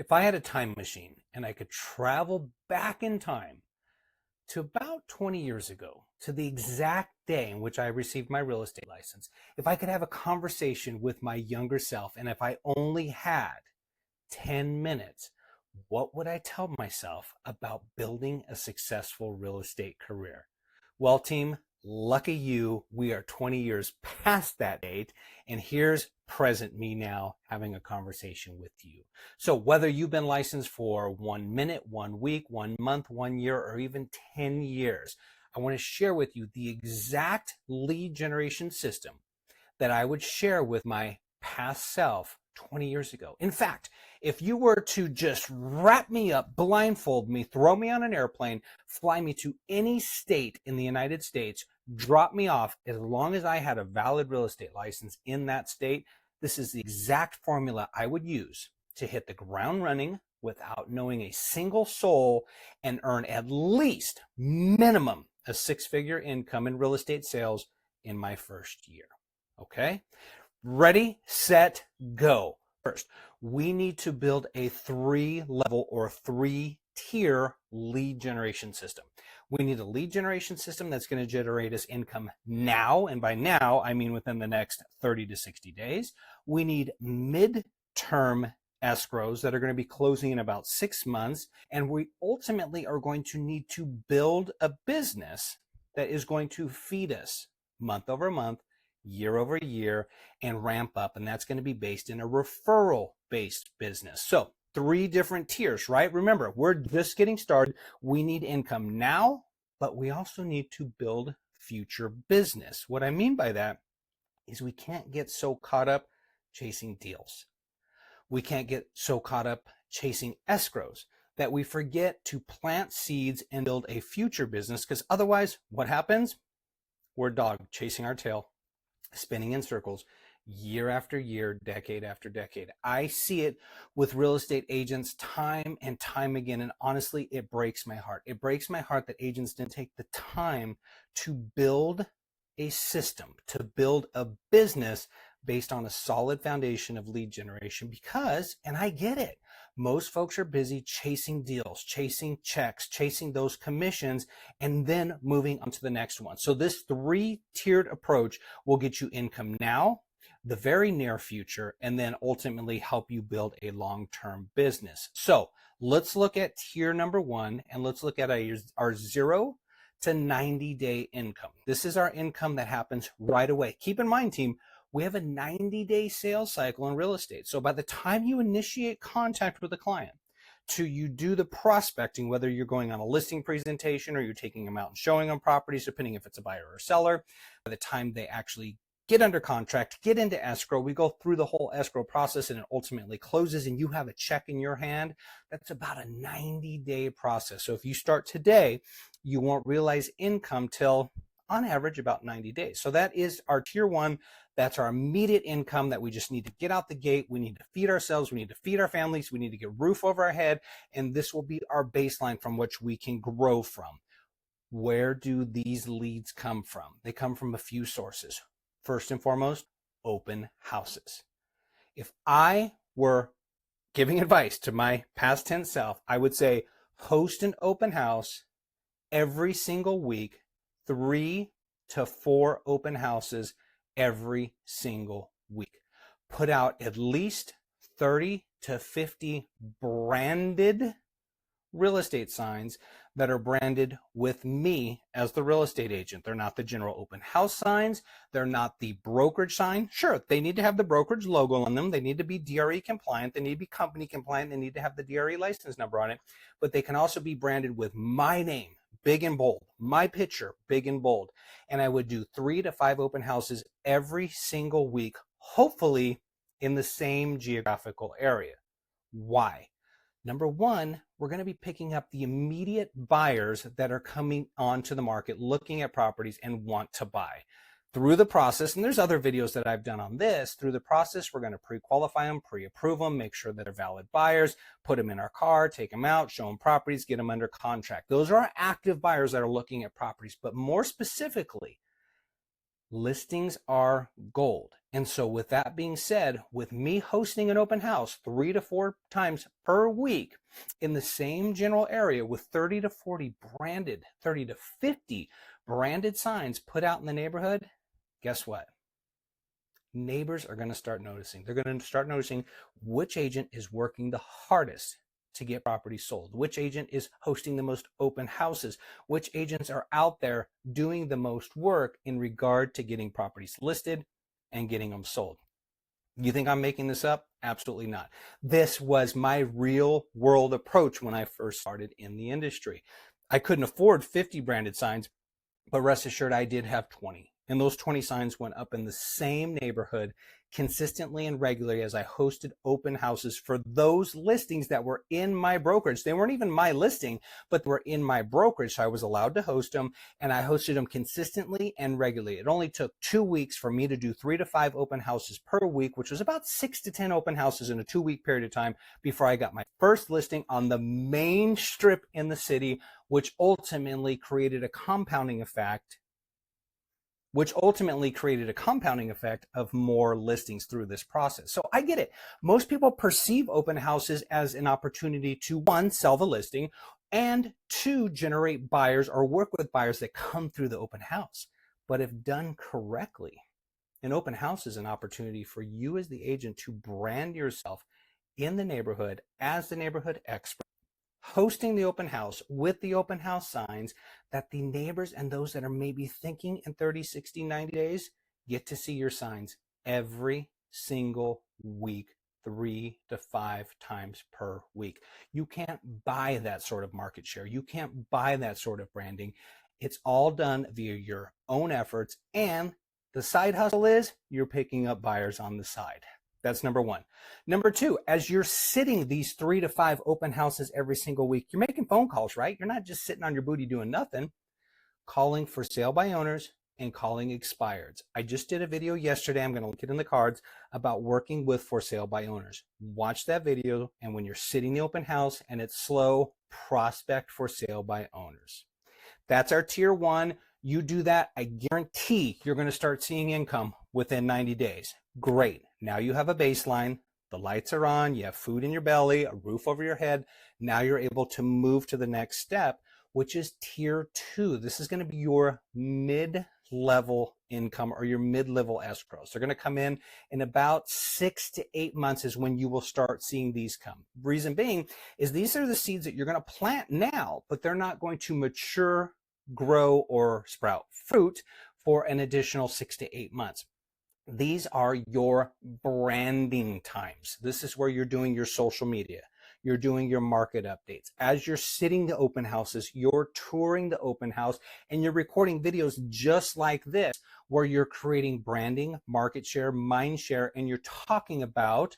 If I had a time machine and I could travel back in time to about 20 years ago, to the exact day in which I received my real estate license, if I could have a conversation with my younger self, and if I only had 10 minutes, what would I tell myself about building a successful real estate career? Well, team, lucky you, we are 20 years past that date, and here's present me now having a conversation with you. So whether you've been licensed for 1 minute, 1 week, 1 month, 1 year, or even 10 years, I want to share with you the exact lead generation system that I would share with my past self 20 years ago. In fact, if you were to just wrap me up, blindfold me, throw me on an airplane, fly me to any state in the United States, drop me off, as long as I had a valid real estate license in that state, this is the exact formula I would use to hit the ground running without knowing a single soul and earn at least minimum a six-figure income in real estate sales in my first year. Okay? Ready, set, go. First, we need to build a 3-level or 3-tier lead generation system. We need a lead generation system that's going to generate us income now, and by now, I mean within the next 30 to 60 days. We need midterm escrows that are going to be closing in about 6 months, and we ultimately are going to need to build a business that is going to feed us month over month, year over year, and ramp up, and that's going to be based in a referral based business. So 3 different tiers, right? Remember, we're just getting started. We need income now, but we also need to build future business. What I mean by that is we can't get so caught up chasing deals. We can't get so caught up chasing escrows that we forget to plant seeds and build a future business, because otherwise what happens? We're a dog chasing our tail, spinning in circles year after year, decade after decade. I see it with real estate agents time and time again, and honestly, it breaks my heart. It breaks my heart that agents didn't take the time to build a system, to build a business based on a solid foundation of lead generation, because, and I get it, most folks are busy chasing deals, chasing checks, chasing those commissions, and then moving on to the next one. So this 3-tiered approach will get you income now, the very near future, and then ultimately help you build a long-term business. So let's look at tier number 1, and let's look at our 0 to 90-day income. This is our income that happens right away. Keep in mind, team, we have a 90-day sales cycle in real estate. So by the time you initiate contact with a client, to you do the prospecting, whether you're going on a listing presentation or you're taking them out and showing them properties, depending if it's a buyer or seller, by the time they actually get under contract, get into escrow, we go through the whole escrow process, and it ultimately closes and you have a check in your hand. That's about a 90-day process. So if you start today, you won't realize income till on average about 90 days. So that is our tier 1. That's our immediate income that we just need to get out the gate. We need to feed ourselves. We need to feed our families. We need to get a roof over our head. And this will be our baseline from which we can grow from. Where do these leads come from? They come from a few sources. First and foremost, open houses. If I were giving advice to my past tense self, I would say host an open house every single week, 3 to 4 open houses every single week. Put out at least 30 to 50 branded real estate signs that are branded with me as the real estate agent. They're not the general open house signs. They're not the brokerage sign. Sure, they need to have the brokerage logo on them. They need to be DRE compliant. They need to be company compliant. They need to have the DRE license number on it. But they can also be branded with my name, big and bold, my picture, big and bold. And I would do 3 to 5 open houses every single week, hopefully in the same geographical area. Why? Number 1, we're going to be picking up the immediate buyers that are coming onto the market, looking at properties and want to buy. Through the process, and there's other videos that I've done on this, through the process, we're going to pre-qualify them, pre-approve them, make sure that they're valid buyers, put them in our car, take them out, show them properties, get them under contract. Those are our active buyers that are looking at properties. But more specifically, Listings are gold. And so with that being said, with me hosting an open house 3 to 4 times per week in the same general area with 30 to 40 branded, 30 to 50 branded signs put out in the neighborhood, guess what? Neighbors are going to start noticing. They're going to start noticing which agent is working the hardest to get properties sold, which agent is hosting the most open houses, which agents are out there doing the most work in regard to getting properties listed and getting them sold. You think I'm making this up? Absolutely not. This was my real world approach when I first started in the industry. I couldn't afford 50 branded signs, but rest assured I did have 20. And those 20 signs went up in the same neighborhood consistently and regularly as I hosted open houses for those listings that were in my brokerage. They weren't even my listing, but they were in my brokerage. So I was allowed to host them, and I hosted them consistently and regularly. It only took 2 weeks for me to do 3 to 5 open houses per week, which was about 6 to 10 open houses in a 2-week period of time before I got my first listing on the main strip in the city, which ultimately created a compounding effect of more listings through this process. So I get it. Most people perceive open houses as an opportunity to, one, sell the listing, and two, generate buyers or work with buyers that come through the open house. But if done correctly, an open house is an opportunity for you as the agent to brand yourself in the neighborhood as the neighborhood expert, hosting the open house with the open house signs that the neighbors and those that are maybe thinking in 30, 60, 90 days get to see your signs every single week, 3 to 5 times per week. You can't buy that sort of market share. You can't buy that sort of branding. It's all done via your own efforts, and the side hustle is you're picking up buyers on the side. That's number one. Number two, as you're sitting these 3 to 5 open houses every single week, you're making phone calls, right? You're not just sitting on your booty doing nothing, calling for sale by owners and calling expireds. I just did a video yesterday, I'm going to link it in the cards, about working with for sale by owners. Watch that video, and when you're sitting the open house and it's slow, prospect for sale by owners. That's our tier one. You do that, I guarantee you're going to start seeing income within 90 days. Great. Now you have a baseline. The lights are on. You have food in your belly, a roof over your head. Now you're able to move to the next step, which is tier two. This is going to be your mid-level income or your mid-level escrows. They're going to come in about 6 to 8 months is when you will start seeing these come. Reason being is these are the seeds that you're going to plant now, but they're not going to mature, grow, or sprout fruit for an additional 6 to 8 months. These are your branding times. This is where you're doing your social media. You're doing your market updates. As you're sitting the open houses, you're touring the open house, and you're recording videos just like this, where you're creating branding, market share, mind share, and you're talking about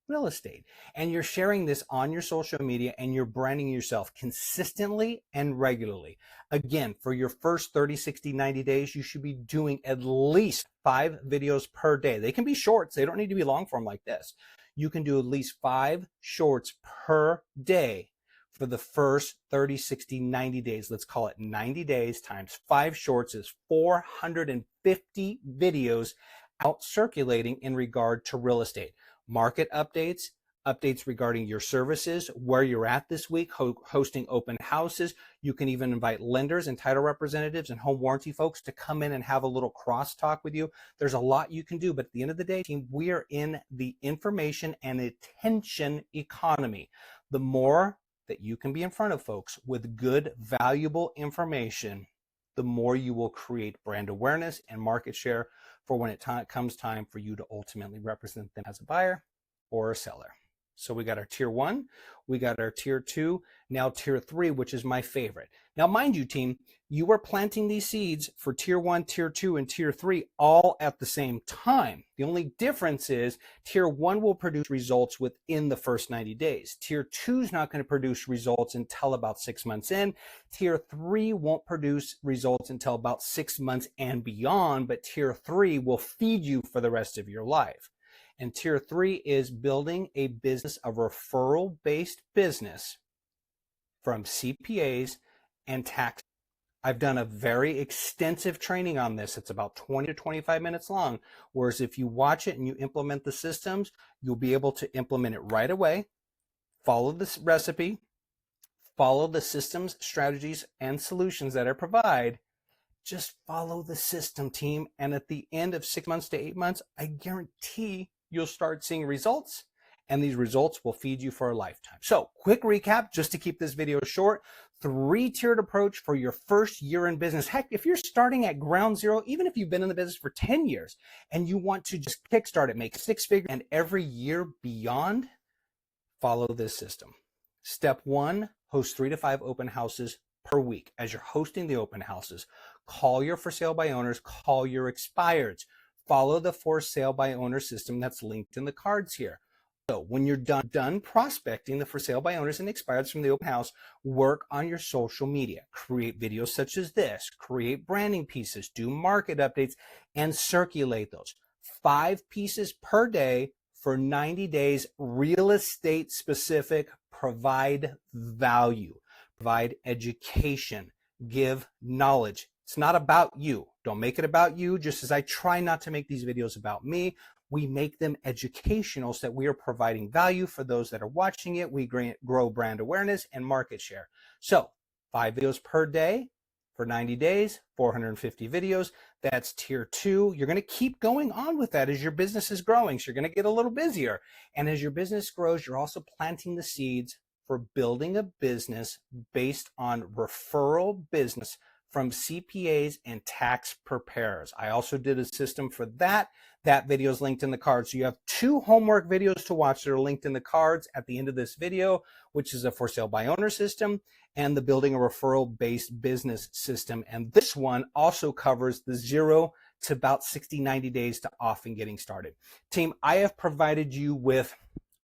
real estate. And you're sharing this on your social media, and you're branding yourself consistently and regularly. Again, for your first 30, 60, 90 days, you should be doing at least 5 videos per day. They can be shorts. They don't need to be long form like this. You can do at least 5 shorts per day for the first 30, 60, 90 days. Let's call it 90 days times 5 shorts is 450 videos out circulating in regard to real estate. Market updates, updates regarding your services, where you're at this week, hosting open houses. You can even invite lenders and title representatives and home warranty folks to come in and have a little crosstalk with you. There's a lot you can do, but at the end of the day, team, we are in the information and attention economy. The more that you can be in front of folks with good, valuable information, the more you will create brand awareness and market share for when it comes time for you to ultimately represent them as a buyer or a seller. So we got our tier one, we got our tier two, now tier three, which is my favorite. Now, mind you, team, you are planting these seeds for tier one, tier two, and tier three all at the same time. The only difference is tier one will produce results within the first 90 days. Tier two is not going to produce results until about 6 months in. Tier three won't produce results until about 6 months and beyond, but tier three will feed you for the rest of your life. And tier three is building a business, a referral-based business from CPAs and tax I've done a very extensive training on this. It's about 20 to 25 minutes long. Whereas if you watch it and you implement the systems, you'll be able to implement it right away, follow this recipe, follow the systems, strategies, and solutions that I provide. Just follow the system, team. And at the end of 6 months to 8 months, I guarantee you'll start seeing results, and these results will feed you for a lifetime. So quick recap, just to keep this video short: 3-tiered approach for your first year in business. Heck, if you're starting at ground zero, even if you've been in the business for 10 years and you want to just kickstart it, make 6 figures, and every year beyond, follow this system. Step 1, host 3 to 5 open houses per week. As you're hosting the open houses, call your for sale by owners, call your expireds. Follow the for sale by owner system that's linked in the cards here. So when you're done prospecting the for sale by owners and expireds from the open house, work on your social media. Create videos such as this, create branding pieces, do market updates, and circulate those. 5 pieces per day for 90 days, real estate specific. Provide value, provide education, give knowledge. It's not about you. Don't make it about you, just as I try not to make these videos about me. We make them educational so that we are providing value for those that are watching it. We grow brand awareness and market share. So 5 videos per day for 90 days, 450 videos. That's tier 2. You're going to keep going on with that as your business is growing. So you're going to get a little busier. And as your business grows, you're also planting the seeds for building a business based on referral business from CPAs and tax preparers. I also did a system for that. That video is linked in the cards. So you have 2 homework videos to watch that are linked in the cards at the end of this video, which is a for sale by owner system and the building a referral based business system. And this one also covers the 0 to about 60, 90 days to off and getting started. Team, I have provided you with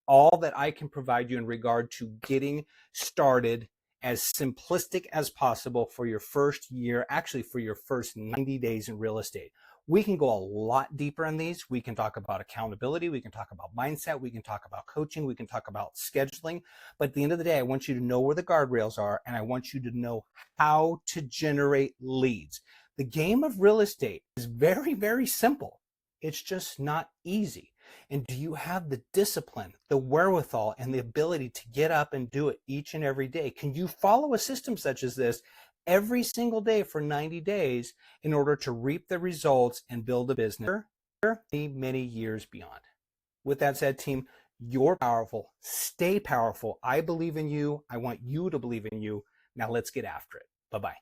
all that I can provide you in regard to getting started as simplistic as possible for your first year, actually for your first 90 days in real estate. We can go a lot deeper in these. We can talk about accountability. We can talk about mindset. We can talk about coaching. We can talk about scheduling. But at the end of the day, I want you to know where the guardrails are, and I want you to know how to generate leads. The game of real estate is very, very simple. It's just not easy. And do you have the discipline, the wherewithal, and the ability to get up and do it each and every day? Can you follow a system such as this every single day for 90 days in order to reap the results and build a business many, many years beyond? With that said, team, you're powerful. Stay powerful. I believe in you. I want you to believe in you. Now let's get after it. Bye-bye.